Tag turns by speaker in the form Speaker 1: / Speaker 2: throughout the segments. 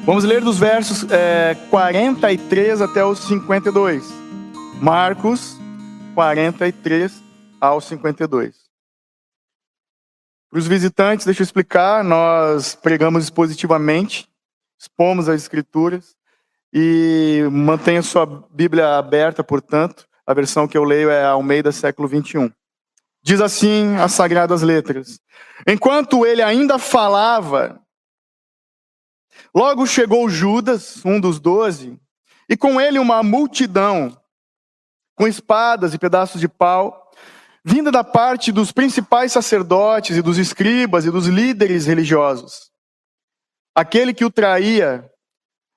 Speaker 1: Vamos ler dos versos 43 até os 52. Marcos 43 ao 52. Para os visitantes, deixa eu explicar, nós pregamos expositivamente, expomos as escrituras e mantenha sua Bíblia aberta, portanto, a versão que eu leio é a Almeida século 21. Diz assim as Sagradas Letras: enquanto ele ainda falava, logo chegou Judas, um dos 12, e com ele uma multidão, com espadas e pedaços de pau, vinda da parte dos principais sacerdotes e dos escribas e dos líderes religiosos. Aquele que o traía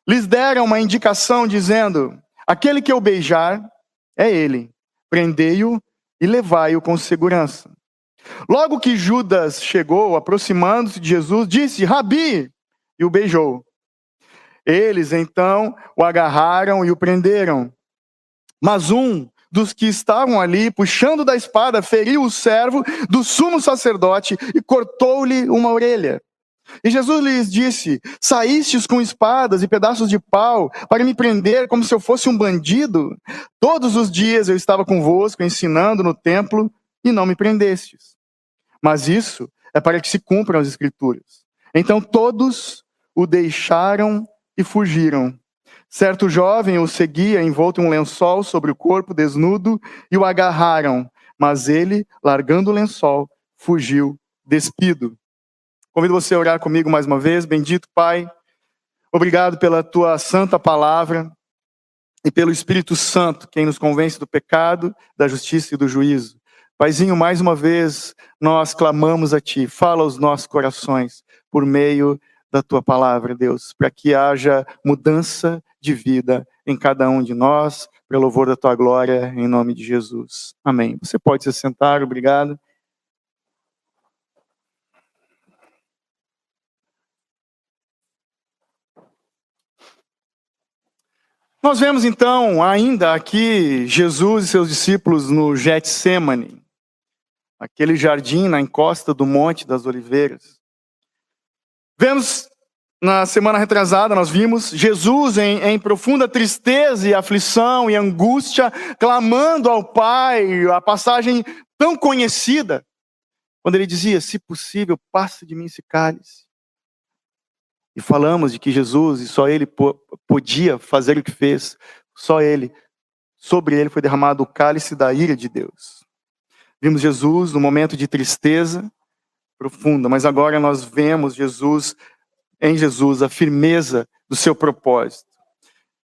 Speaker 1: lhes deram uma indicação dizendo: aquele que eu beijar é ele, prendei-o e levai-o com segurança. Logo que Judas chegou, aproximando-se de Jesus, disse: Rabi, e o beijou. Eles então o agarraram e o prenderam. Mas um dos que estavam ali, puxando da espada, feriu o servo do sumo sacerdote e cortou-lhe uma orelha. E Jesus lhes disse: saístes com espadas e pedaços de pau para me prender como se eu fosse um bandido? Todos os dias eu estava convosco ensinando no templo e não me prendestes. Mas isso é para que se cumpram as escrituras. Então todos o deixaram e fugiram. Certo jovem o seguia envolto em um lençol sobre o corpo desnudo e o agarraram. Mas ele, largando o lençol, fugiu despido. Convido você a orar comigo mais uma vez. Bendito Pai, obrigado pela tua santa palavra e pelo Espírito Santo, quem nos convence do pecado, da justiça e do juízo. Paizinho, mais uma vez nós clamamos a Ti. Fala aos nossos corações por meio da Tua palavra, Deus, para que haja mudança de vida em cada um de nós, pelo louvor da Tua glória, em nome de Jesus. Amém. Você pode se sentar, obrigado. Nós vemos então ainda aqui Jesus e seus discípulos no Getsêmani, aquele jardim na encosta do Monte das Oliveiras. Vemos na semana retrasada, nós vimos Jesus em profunda tristeza e aflição e angústia, clamando ao Pai, a passagem tão conhecida, quando ele dizia: se possível, passe de mim esse cálice. E falamos de que Jesus, e só ele podia fazer o que fez, só ele, sobre ele foi derramado o cálice da ira de Deus. Vimos Jesus no momento de tristeza profunda, mas agora nós vemos em Jesus a firmeza do seu propósito.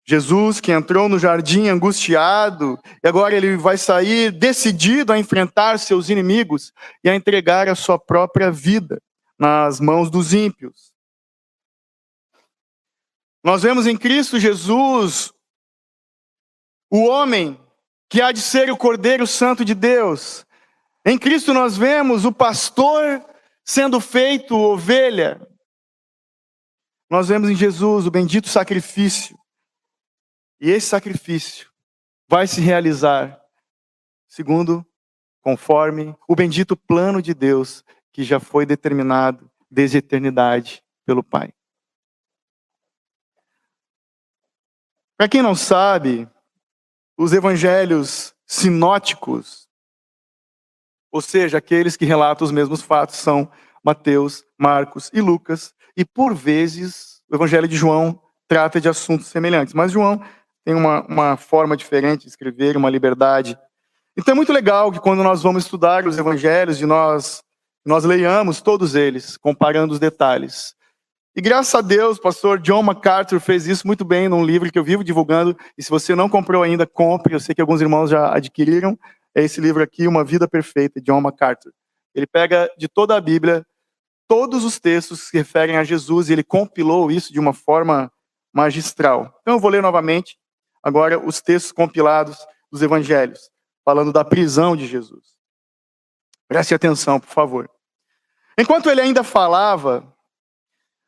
Speaker 1: Jesus que entrou no jardim angustiado, e agora ele vai sair decidido a enfrentar seus inimigos e a entregar a sua própria vida nas mãos dos ímpios. Nós vemos em Cristo Jesus o homem que há de ser o Cordeiro Santo de Deus. Em Cristo nós vemos o pastor sendo feito ovelha. Nós vemos em Jesus o bendito sacrifício. E esse sacrifício vai se realizar conforme o bendito plano de Deus que já foi determinado desde a eternidade pelo Pai. Para quem não sabe, os evangelhos sinóticos, ou seja, aqueles que relatam os mesmos fatos, são Mateus, Marcos e Lucas, e por vezes o evangelho de João trata de assuntos semelhantes, mas João tem uma forma diferente de escrever, uma liberdade. Então é muito legal que quando nós vamos estudar os evangelhos, nós leiamos todos eles, comparando os detalhes. E graças a Deus, o pastor John MacArthur fez isso muito bem num livro que eu vivo divulgando. E se você não comprou ainda, compre. Eu sei que alguns irmãos já adquiriram. É esse livro aqui, Uma Vida Perfeita, de John MacArthur. Ele pega de toda a Bíblia, todos os textos que se referem a Jesus, e ele compilou isso de uma forma magistral. Então eu vou ler novamente, agora, os textos compilados dos evangelhos, falando da prisão de Jesus. Preste atenção, por favor. Enquanto ele ainda falava,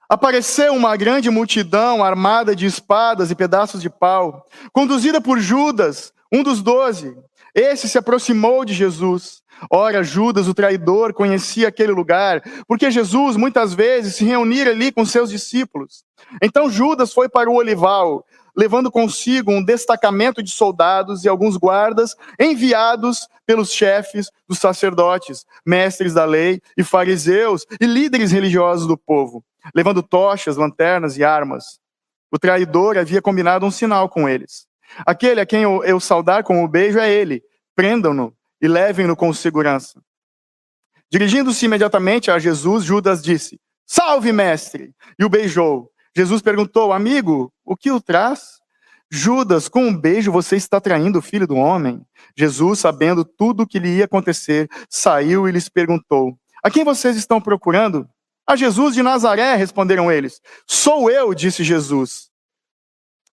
Speaker 1: apareceu uma grande multidão armada de espadas e pedaços de pau, conduzida por Judas, um dos 12. Esse se aproximou de Jesus. Ora, Judas, o traidor, conhecia aquele lugar, porque Jesus muitas vezes se reunia ali com seus discípulos. Então Judas foi para o olival, levando consigo um destacamento de soldados e alguns guardas enviados pelos chefes dos sacerdotes, mestres da lei e fariseus e líderes religiosos do povo, levando tochas, lanternas e armas. O traidor havia combinado um sinal com eles. Aquele a quem eu saudar com o beijo é ele. Prendam-no e levem-no com segurança. Dirigindo-se imediatamente a Jesus, Judas disse: Salve, mestre! E o beijou. Jesus perguntou: Amigo, o que o traz? Judas, com um beijo você está traindo o filho do homem. Jesus, sabendo tudo o que lhe ia acontecer, saiu e lhes perguntou: A quem vocês estão procurando? A Jesus de Nazaré, responderam eles. Sou eu, disse Jesus.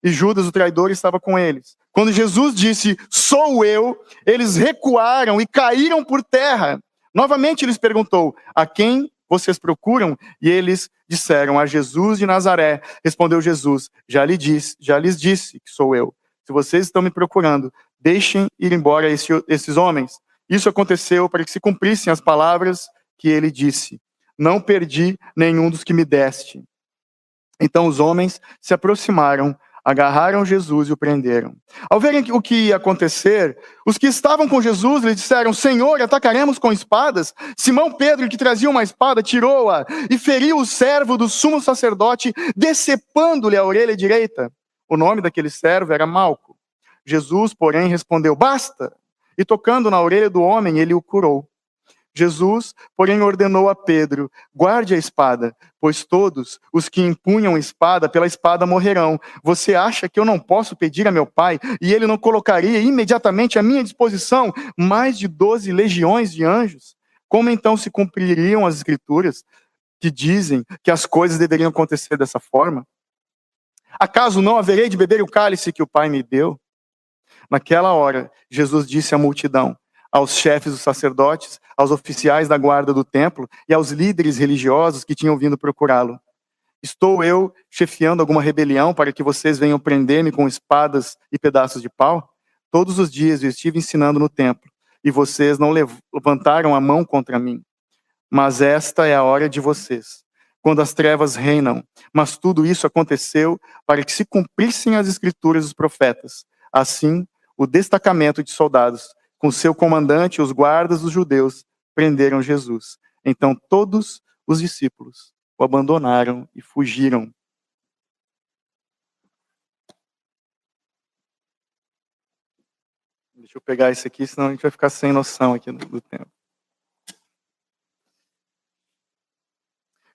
Speaker 1: E Judas, o traidor, estava com eles. Quando Jesus disse, sou eu, eles recuaram e caíram por terra. Novamente lhes perguntou, a quem vocês procuram? E eles disseram, a Jesus de Nazaré. Respondeu Jesus, já lhes disse que sou eu. Se vocês estão me procurando, deixem ir embora esses homens. Isso aconteceu para que se cumprissem as palavras que ele disse. Não perdi nenhum dos que me deste. Então os homens se aproximaram, agarraram Jesus e o prenderam. Ao verem o que ia acontecer, os que estavam com Jesus lhe disseram, Senhor, atacaremos com espadas? Simão Pedro, que trazia uma espada, tirou-a e feriu o servo do sumo sacerdote, decepando-lhe a orelha direita. O nome daquele servo era Malco. Jesus, porém, respondeu, basta! E tocando na orelha do homem, ele o curou. Jesus, porém, ordenou a Pedro, guarde a espada, pois todos os que empunham espada, pela espada morrerão. Você acha que eu não posso pedir a meu pai, e ele não colocaria imediatamente à minha disposição mais de 12 legiões de anjos? Como então se cumpririam as escrituras que dizem que as coisas deveriam acontecer dessa forma? Acaso não haverei de beber o cálice que o pai me deu? Naquela hora, Jesus disse à multidão, aos chefes dos sacerdotes, aos oficiais da guarda do templo e aos líderes religiosos que tinham vindo procurá-lo. Estou eu chefiando alguma rebelião para que vocês venham prender-me com espadas e pedaços de pau? Todos os dias eu estive ensinando no templo e vocês não levantaram a mão contra mim. Mas esta é a hora de vocês, quando as trevas reinam. Mas tudo isso aconteceu para que se cumprissem as escrituras dos profetas. Assim, o destacamento de soldados com seu comandante e os guardas dos judeus, prenderam Jesus. Então todos os discípulos o abandonaram e fugiram. Deixa eu pegar isso aqui, senão a gente vai ficar sem noção aqui do tempo.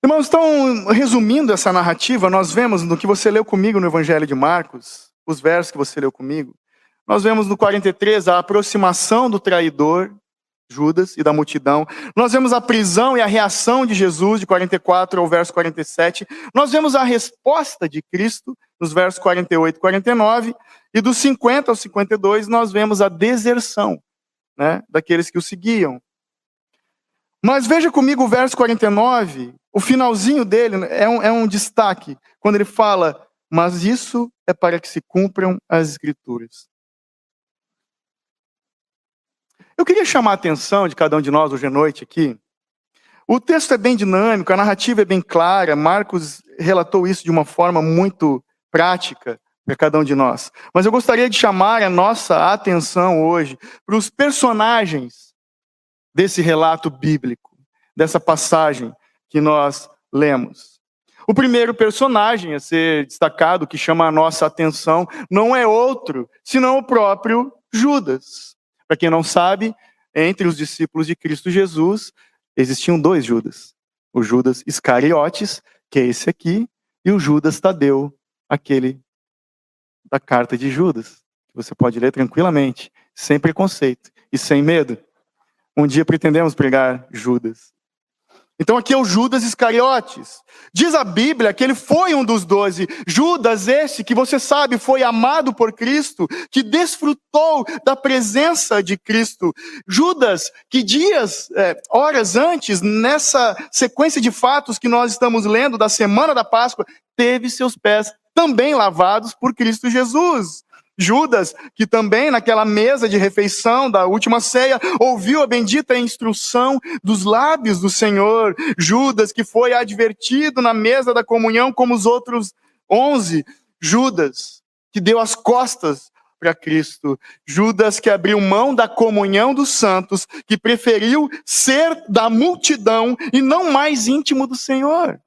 Speaker 1: Irmãos, então, resumindo essa narrativa, nós vemos no que você leu comigo no Evangelho de Marcos, os versos que você leu comigo, nós vemos no 43 a aproximação do traidor, Judas, e da multidão. Nós vemos a prisão e a reação de Jesus, de 44 ao verso 47. Nós vemos a resposta de Cristo, nos versos 48 e 49. E dos 50 ao 52, nós vemos a deserção, né, daqueles que o seguiam. Mas veja comigo o verso 49, o finalzinho dele é um destaque, quando ele fala, mas isso é para que se cumpram as Escrituras. Eu queria chamar a atenção de cada um de nós hoje à noite aqui. O texto é bem dinâmico, a narrativa é bem clara, Marcos relatou isso de uma forma muito prática para cada um de nós. Mas eu gostaria de chamar a nossa atenção hoje para os personagens desse relato bíblico, dessa passagem que nós lemos. O primeiro personagem a ser destacado, que chama a nossa atenção, não é outro, senão o próprio Judas. Para quem não sabe, entre os discípulos de Cristo Jesus, existiam 2 Judas. O Judas Iscariotes, que é esse aqui, e o Judas Tadeu, aquele da carta de Judas, que você pode ler tranquilamente, sem preconceito e sem medo. Um dia pretendemos pregar Judas. Então aqui é o Judas Iscariotes. Diz a Bíblia que ele foi um dos 12. Judas esse que você sabe foi amado por Cristo, que desfrutou da presença de Cristo. Judas que horas antes, nessa sequência de fatos que nós estamos lendo da semana da Páscoa, teve seus pés também lavados por Cristo Jesus. Judas, que também naquela mesa de refeição da última ceia, ouviu a bendita instrução dos lábios do Senhor. Judas, que foi advertido na mesa da comunhão como os outros 11. Judas, que deu as costas para Cristo. Judas, que abriu mão da comunhão dos santos, que preferiu ser da multidão e não mais íntimo do Senhor.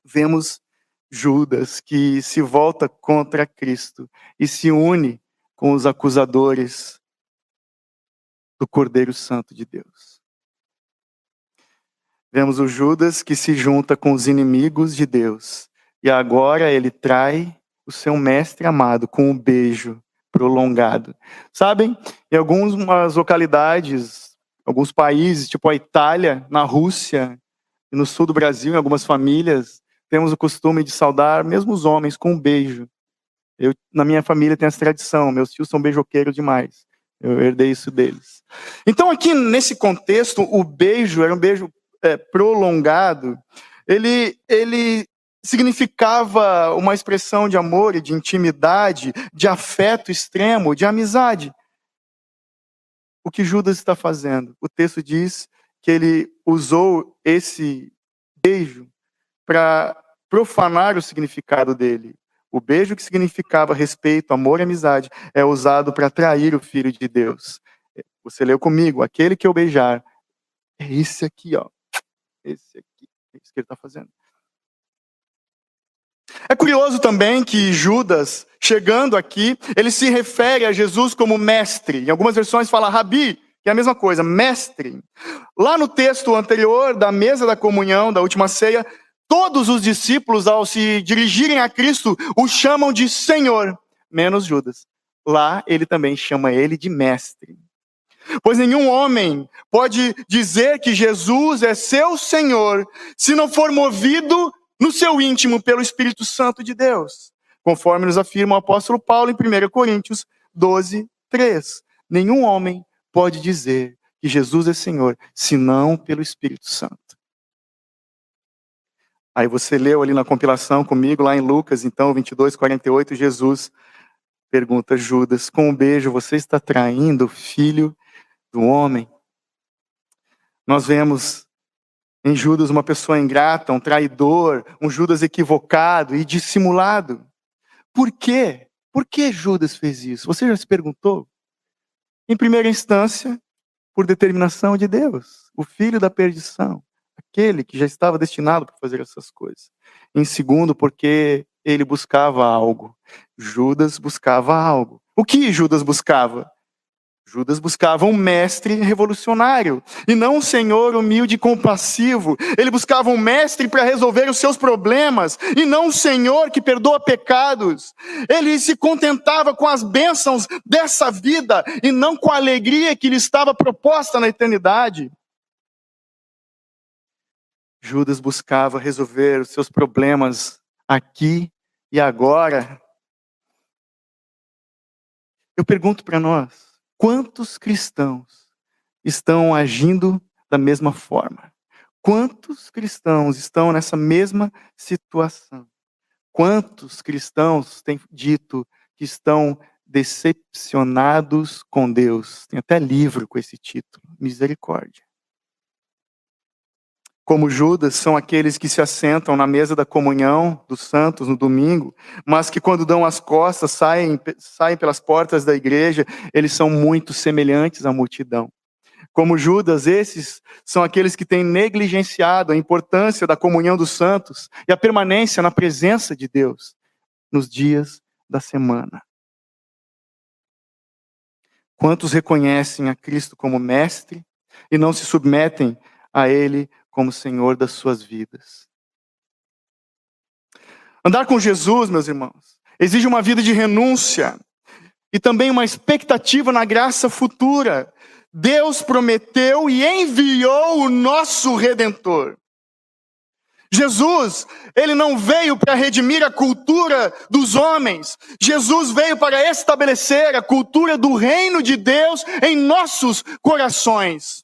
Speaker 1: Vemos Judas, que se volta contra Cristo e se une com os acusadores do Cordeiro Santo de Deus. Vemos o Judas que se junta com os inimigos de Deus e agora ele trai o seu mestre amado com um beijo prolongado. Sabem, em algumas localidades, alguns países, tipo a Itália, na Rússia e no sul do Brasil, em algumas famílias, temos o costume de saudar mesmo os homens com um beijo. Na minha família tem essa tradição, meus tios são beijoqueiros demais. Eu herdei isso deles. Então aqui nesse contexto, o beijo era um beijo prolongado. Ele significava uma expressão de amor e de intimidade, de afeto extremo, de amizade. O que Judas está fazendo? O texto diz que ele usou esse beijo para profanar o significado dele. O beijo que significava respeito, amor e amizade é usado para atrair o Filho de Deus. Você leu comigo, aquele que eu beijar, é esse aqui, ó. Esse aqui, é isso que ele está fazendo. É curioso também que Judas, chegando aqui, ele se refere a Jesus como mestre. Em algumas versões fala rabi, que é a mesma coisa, mestre. Lá no texto anterior, da mesa da comunhão, da última ceia, todos os discípulos, ao se dirigirem a Cristo, o chamam de Senhor, menos Judas. Lá, ele também chama ele de mestre. Pois nenhum homem pode dizer que Jesus é seu Senhor se não for movido no seu íntimo pelo Espírito Santo de Deus. Conforme nos afirma o apóstolo Paulo em 1 Coríntios 12, 3. Nenhum homem pode dizer que Jesus é Senhor senão pelo Espírito Santo. Aí você leu ali na compilação comigo, lá em Lucas, então, 22, 48, Jesus pergunta, Judas, com um beijo você está traindo o filho do homem? Nós vemos em Judas uma pessoa ingrata, um traidor, um Judas equivocado e dissimulado. Por quê? Por que Judas fez isso? Você já se perguntou? Em primeira instância, por determinação de Deus, o filho da perdição. Aquele que já estava destinado para fazer essas coisas. Em segundo, porque ele buscava algo. Judas buscava algo. O que Judas buscava? Judas buscava um mestre revolucionário, e não um senhor humilde e compassivo. Ele buscava um mestre para resolver os seus problemas, e não um senhor que perdoa pecados. Ele se contentava com as bênçãos dessa vida, e não com a alegria que lhe estava proposta na eternidade. Judas buscava resolver os seus problemas aqui e agora. Eu pergunto para nós, quantos cristãos estão agindo da mesma forma? Quantos cristãos estão nessa mesma situação? Quantos cristãos têm dito que estão decepcionados com Deus? Tem até livro com esse título, Misericórdia. Como Judas, são aqueles que se assentam na mesa da comunhão dos santos no domingo, mas que quando dão as costas, saem pelas portas da igreja, eles são muito semelhantes à multidão. Como Judas, esses são aqueles que têm negligenciado a importância da comunhão dos santos e a permanência na presença de Deus nos dias da semana. Quantos reconhecem a Cristo como mestre e não se submetem a Ele como Senhor das suas vidas? Andar com Jesus, meus irmãos, exige uma vida de renúncia e também uma expectativa na graça futura. Deus prometeu e enviou o nosso Redentor. Jesus, ele não veio para redimir a cultura dos homens. Jesus veio para estabelecer a cultura do reino de Deus em nossos corações.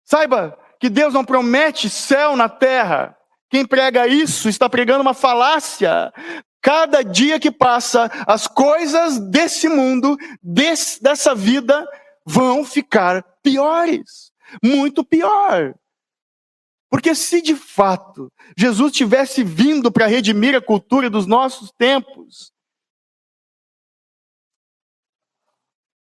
Speaker 1: Saiba que Deus não promete céu na terra. Quem prega isso está pregando uma falácia. Cada dia que passa, as coisas desse mundo, dessa vida, vão ficar piores. Muito pior. Porque se de fato Jesus tivesse vindo para redimir a cultura dos nossos tempos,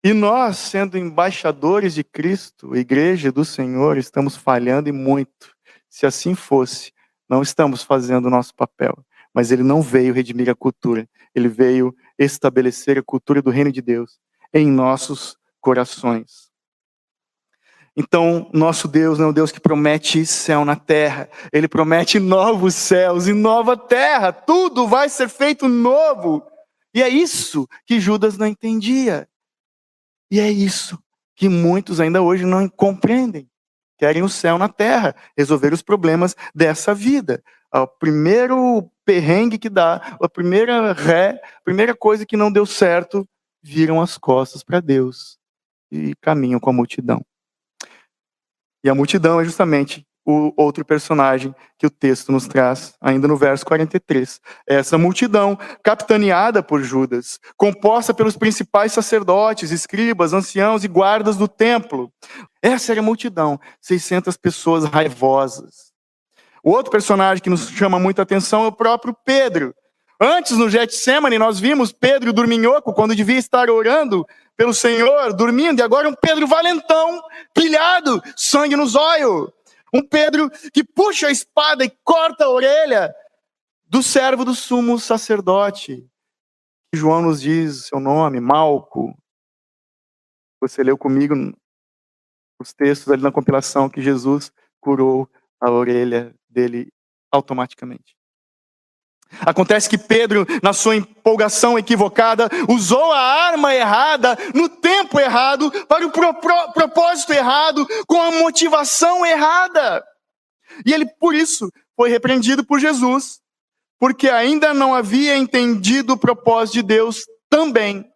Speaker 1: e nós, sendo embaixadores de Cristo, igreja do Senhor, estamos falhando e muito. Se assim fosse, não estamos fazendo o nosso papel. Mas ele não veio redimir a cultura. Ele veio estabelecer a cultura do reino de Deus em nossos corações. Então, nosso Deus não é um Deus que promete céu na terra. Ele promete novos céus e nova terra. Tudo vai ser feito novo. E é isso que Judas não entendia. E é isso que muitos ainda hoje não compreendem. Querem o céu na terra, resolver os problemas dessa vida. O primeiro perrengue que dá, a primeira coisa que não deu certo, viram as costas para Deus e caminham com a multidão. E a multidão é justamente o outro personagem que o texto nos traz, ainda no verso 43. Essa multidão, capitaneada por Judas, composta pelos principais sacerdotes, escribas, anciãos e guardas do templo. Essa era a multidão, 600 pessoas raivosas. O outro personagem que nos chama muita atenção é o próprio Pedro. Antes, no Getsemane, nós vimos Pedro dorminhoco, quando devia estar orando pelo Senhor, dormindo, e agora um Pedro valentão, pilhado, sangue nos olhos. Um Pedro que puxa a espada e corta a orelha do servo do sumo sacerdote. João nos diz seu nome, Malco. Você leu comigo os textos ali na compilação que Jesus curou a orelha dele automaticamente. Acontece que Pedro, na sua empolgação equivocada, usou a arma errada, no tempo errado, para o propósito errado, com a motivação errada. E ele, por isso, foi repreendido por Jesus, porque ainda não havia entendido o propósito de Deus também.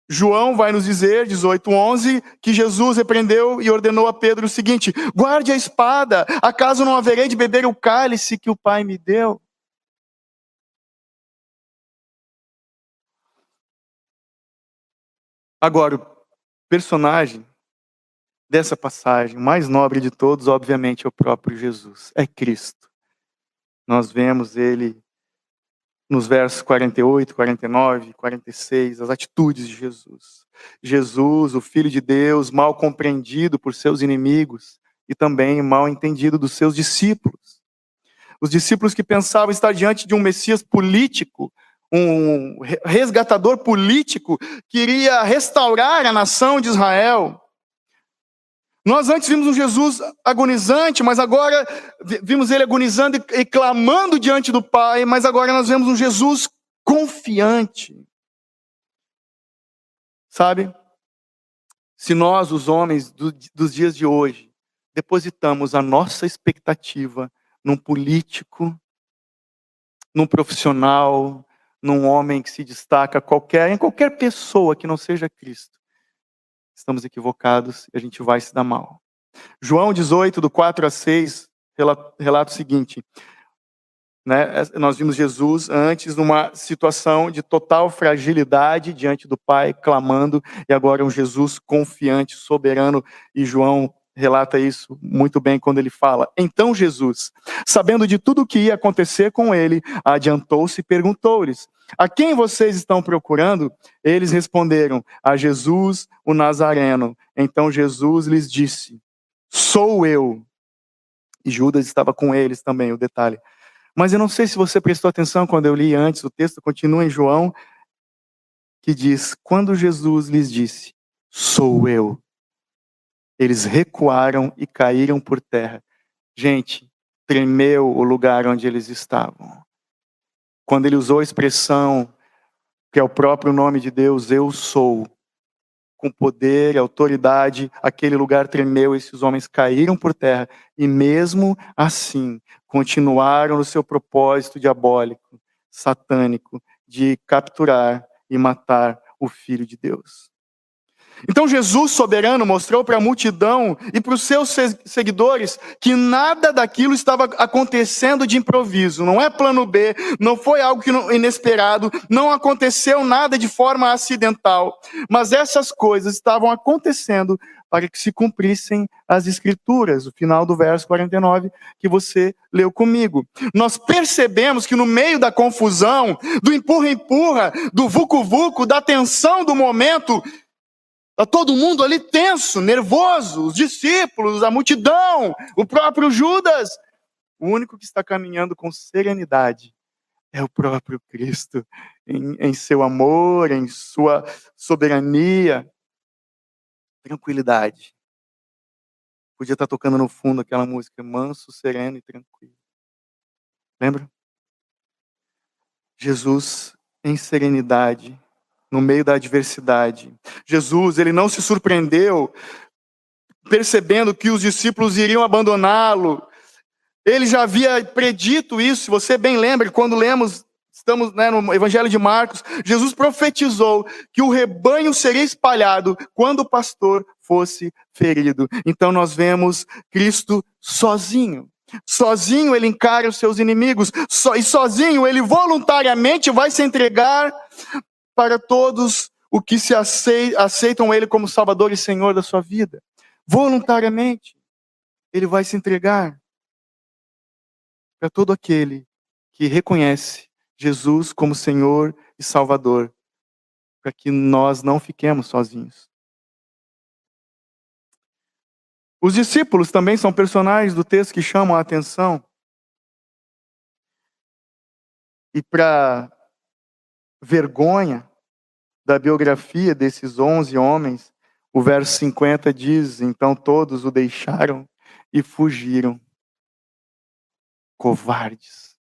Speaker 1: João vai nos dizer, 18:11, que Jesus repreendeu e ordenou a Pedro o seguinte: guarde a espada, acaso não haverei de beber o cálice que o Pai me deu? Agora, o personagem dessa passagem, o mais nobre de todos, obviamente, é o próprio Jesus, é Cristo. Nós vemos ele nos versos 48, 49, 46, as atitudes de Jesus. Jesus, o Filho de Deus, mal compreendido por seus inimigos e também mal entendido dos seus discípulos. Os discípulos que pensavam estar diante de um Messias político, um resgatador político, que iria restaurar a nação de Israel. Nós antes vimos um Jesus agonizante, mas agora vimos ele agonizando e clamando diante do Pai, mas agora nós vemos um Jesus confiante. Sabe? Se nós, os homens dos dias de hoje, depositamos a nossa expectativa num político, num profissional, num homem que se destaca em qualquer pessoa que não seja Cristo, estamos equivocados e a gente vai se dar mal. João 18, do 4 a 6, relata o seguinte, né? Nós vimos Jesus antes numa situação de total fragilidade diante do Pai, clamando, e agora um Jesus confiante, soberano, e João relata isso muito bem quando ele fala: então Jesus, sabendo de tudo o que ia acontecer com ele, adiantou-se e perguntou-lhes: a quem vocês estão procurando? Eles responderam: a Jesus, o Nazareno. Então Jesus lhes disse: sou eu. E Judas estava com eles também, o detalhe. Mas eu não sei se você prestou atenção quando eu li antes, o texto continua em João, que diz: quando Jesus lhes disse, sou eu, eles recuaram e caíram por terra. Gente, tremeu o lugar onde eles estavam. Quando ele usou a expressão, que é o próprio nome de Deus, eu sou, com poder e autoridade, aquele lugar tremeu, esses homens caíram por terra, e mesmo assim, continuaram no seu propósito diabólico, satânico, de capturar e matar o Filho de Deus. Então Jesus, soberano, mostrou para a multidão e para os seus seguidores que nada daquilo estava acontecendo de improviso. Não é plano B, não foi algo inesperado, não aconteceu nada de forma acidental. Mas essas coisas estavam acontecendo para que se cumprissem as Escrituras, o final do verso 49 que você leu comigo. Nós percebemos que no meio da confusão, do empurra-empurra, do vucu-vucu, da tensão do momento, está todo mundo ali tenso, nervoso, os discípulos, a multidão, o próprio Judas. O único que está caminhando com serenidade é o próprio Cristo, em seu amor, em sua soberania. Tranquilidade. Podia estar tocando no fundo aquela música, manso, sereno e tranquilo. Lembra? Jesus em serenidade, no meio da adversidade. Jesus, ele não se surpreendeu percebendo que os discípulos iriam abandoná-lo. Ele já havia predito isso, se você bem lembra, quando estamos no Evangelho de Marcos, Jesus profetizou que o rebanho seria espalhado quando o pastor fosse ferido. Então nós vemos Cristo sozinho. Sozinho ele encara os seus inimigos, e sozinho ele voluntariamente vai se entregar para todos os que se aceitam ele como Salvador e Senhor da sua vida. Voluntariamente ele vai se entregar para todo aquele que reconhece Jesus como Senhor e Salvador, para que nós não fiquemos sozinhos. Os discípulos também são personagens do texto que chamam a atenção. E para vergonha da biografia desses 11 homens, o verso 50 diz: então todos o deixaram e fugiram. Covardes.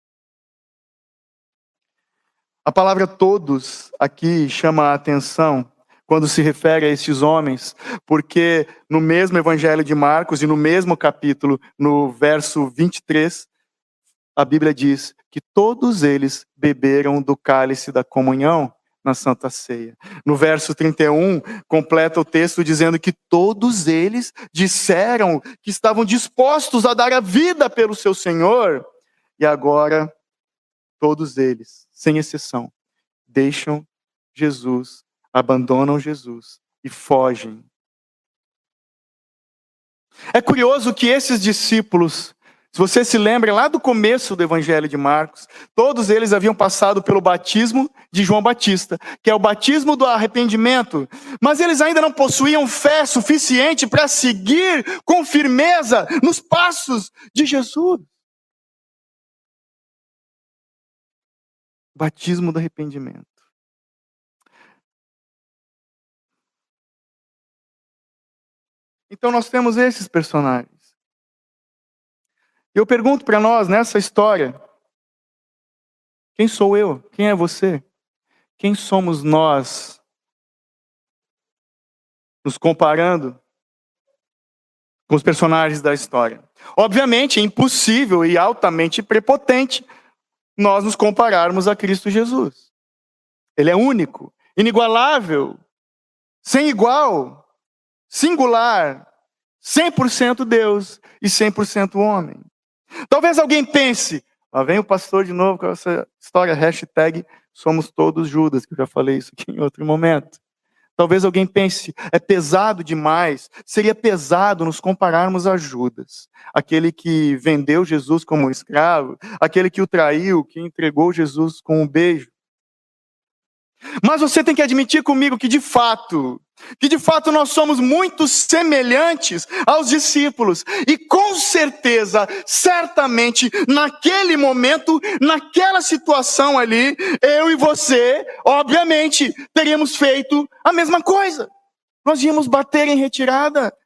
Speaker 1: A palavra todos aqui chama a atenção quando se refere a estes homens, porque no mesmo Evangelho de Marcos e no mesmo capítulo, no verso 23, a Bíblia diz que todos eles beberam do cálice da comunhão na Santa Ceia. No verso 31, completa o texto dizendo que todos eles disseram que estavam dispostos a dar a vida pelo seu Senhor. E agora, todos eles, sem exceção, deixam Jesus, abandonam Jesus e fogem. É curioso que esses discípulos, se você se lembra lá do começo do Evangelho de Marcos, todos eles haviam passado pelo batismo de João Batista, que é o batismo do arrependimento, mas eles ainda não possuíam fé suficiente para seguir com firmeza nos passos de Jesus. Batismo do arrependimento. Então nós temos esses personagens. Eu pergunto para nós, nessa história, quem sou eu? Quem é você? Quem somos nós? Nos comparando com os personagens da história. Obviamente é impossível e altamente prepotente nós nos compararmos a Cristo Jesus. Ele é único, inigualável, sem igual, singular, 100% Deus e 100% homem. Talvez alguém pense, lá vem o pastor de novo com essa história, hashtag somos todos Judas, que eu já falei isso aqui em outro momento. Talvez alguém pense, é pesado demais, seria pesado nos compararmos a Judas, aquele que vendeu Jesus como escravo, aquele que o traiu, que entregou Jesus com um beijo. Mas você tem que admitir comigo que de fato nós somos muito semelhantes aos discípulos. E com certeza, certamente, naquele momento, naquela situação ali, eu e você, obviamente, teríamos feito a mesma coisa. Nós íamos bater em retirada.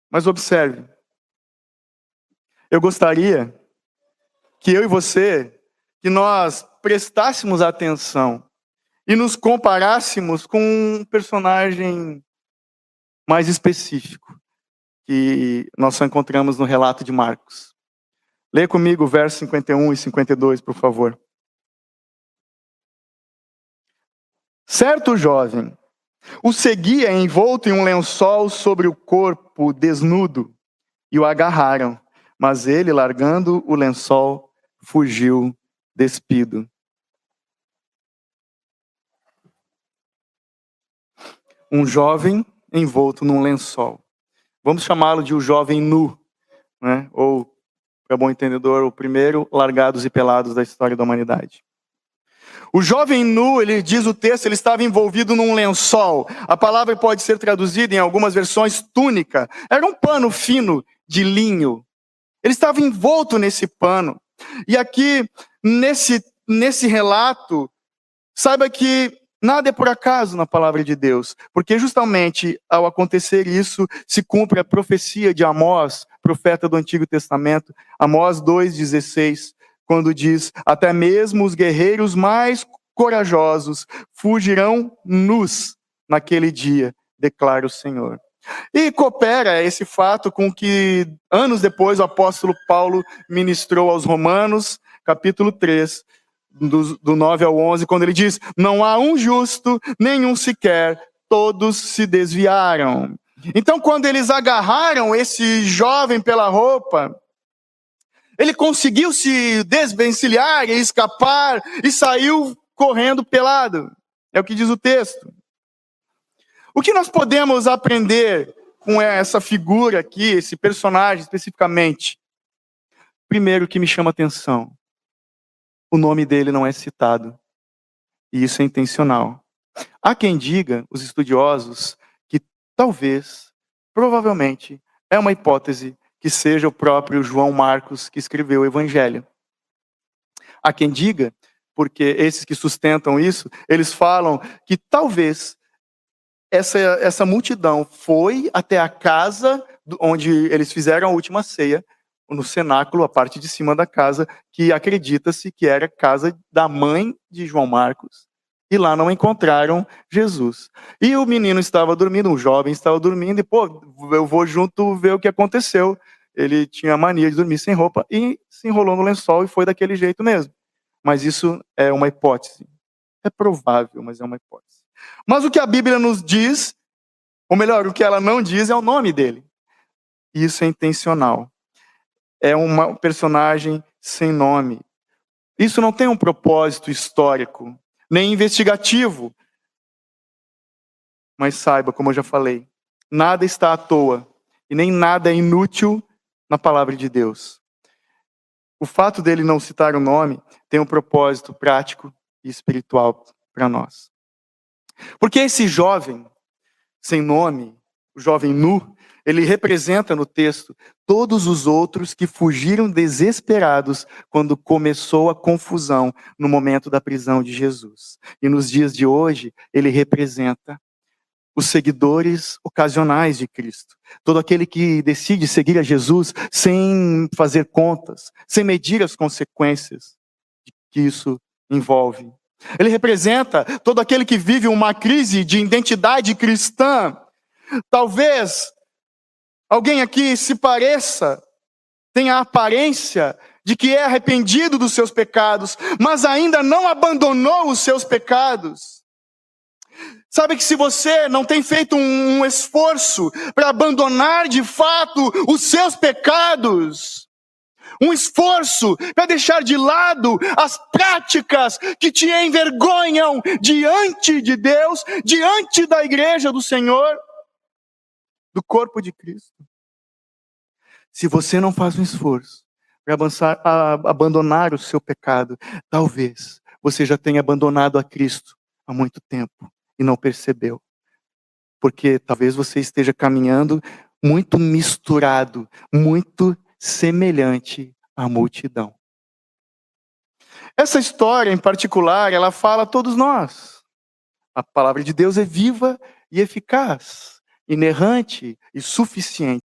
Speaker 1: Mas observe, eu gostaria que eu e você, que nós prestássemos atenção e nos comparássemos com um personagem mais específico que nós só encontramos no relato de Marcos. Leia comigo o verso 51 e 52, por favor. Certo jovem o seguia envolto em um lençol sobre o corpo desnudo e o agarraram, mas ele, largando o lençol, fugiu despido. Um jovem envolto num lençol. Vamos chamá-lo de o jovem nu, né? Ou, para bom entendedor, o primeiro largados e pelados da história da humanidade. O jovem nu, ele diz o texto, ele estava envolvido num lençol. A palavra pode ser traduzida em algumas versões túnica. Era um pano fino de linho. Ele estava envolto nesse pano. E aqui, nesse relato, saiba que nada é por acaso na palavra de Deus. Porque justamente ao acontecer isso, se cumpre a profecia de Amós, profeta do Antigo Testamento. Amós 2,16. Quando diz, até mesmo os guerreiros mais corajosos fugirão nus naquele dia, declara o Senhor. E coopera esse fato com que, anos depois, o apóstolo Paulo ministrou aos Romanos, capítulo 3, do 9 ao 11, quando ele diz, não há um justo, nenhum sequer, todos se desviaram. Então, quando eles agarraram esse jovem pela roupa, ele conseguiu se desvencilhar e escapar e saiu correndo pelado. É o que diz o texto. O que nós podemos aprender com essa figura aqui, esse personagem especificamente? Primeiro, que me chama a atenção, o nome dele não é citado. E isso é intencional. Há quem diga, os estudiosos, que talvez, provavelmente, é uma hipótese que seja o próprio João Marcos que escreveu o Evangelho. Há quem diga, porque esses que sustentam isso, eles falam que talvez essa multidão foi até a casa onde eles fizeram a última ceia, no cenáculo, a parte de cima da casa, que acredita-se que era a casa da mãe de João Marcos, e lá não encontraram Jesus. E o menino estava dormindo, um jovem estava dormindo, e eu vou junto ver o que aconteceu. Ele tinha a mania de dormir sem roupa, e se enrolou no lençol, e foi daquele jeito mesmo. Mas isso é uma hipótese. É provável, mas é uma hipótese. Mas o que a Bíblia nos diz, ou melhor, o que ela não diz, é o nome dele. E isso é intencional. É um personagem sem nome. Isso não tem um propósito histórico, nem investigativo. Mas saiba, como eu já falei, nada está à toa, e nem nada é inútil na palavra de Deus. O fato dele não citar o nome tem um propósito prático e espiritual para nós. Porque esse jovem sem nome, o jovem nu, ele representa no texto todos os outros que fugiram desesperados quando começou a confusão no momento da prisão de Jesus. E nos dias de hoje, ele representa os seguidores ocasionais de Cristo. Todo aquele que decide seguir a Jesus sem fazer contas, sem medir as consequências que isso envolve. Ele representa todo aquele que vive uma crise de identidade cristã. Talvez alguém aqui se pareça, tenha a aparência de que é arrependido dos seus pecados, mas ainda não abandonou os seus pecados. Sabe que se você não tem feito um esforço para abandonar de fato os seus pecados, um esforço para deixar de lado as práticas que te envergonham diante de Deus, diante da igreja do Senhor, do corpo de Cristo. Se você não faz um esforço para abandonar o seu pecado, talvez você já tenha abandonado a Cristo há muito tempo e não percebeu. Porque talvez você esteja caminhando muito misturado, muito semelhante à multidão. Essa história em particular, ela fala a todos nós. A palavra de Deus é viva e eficaz, inerrante e suficiente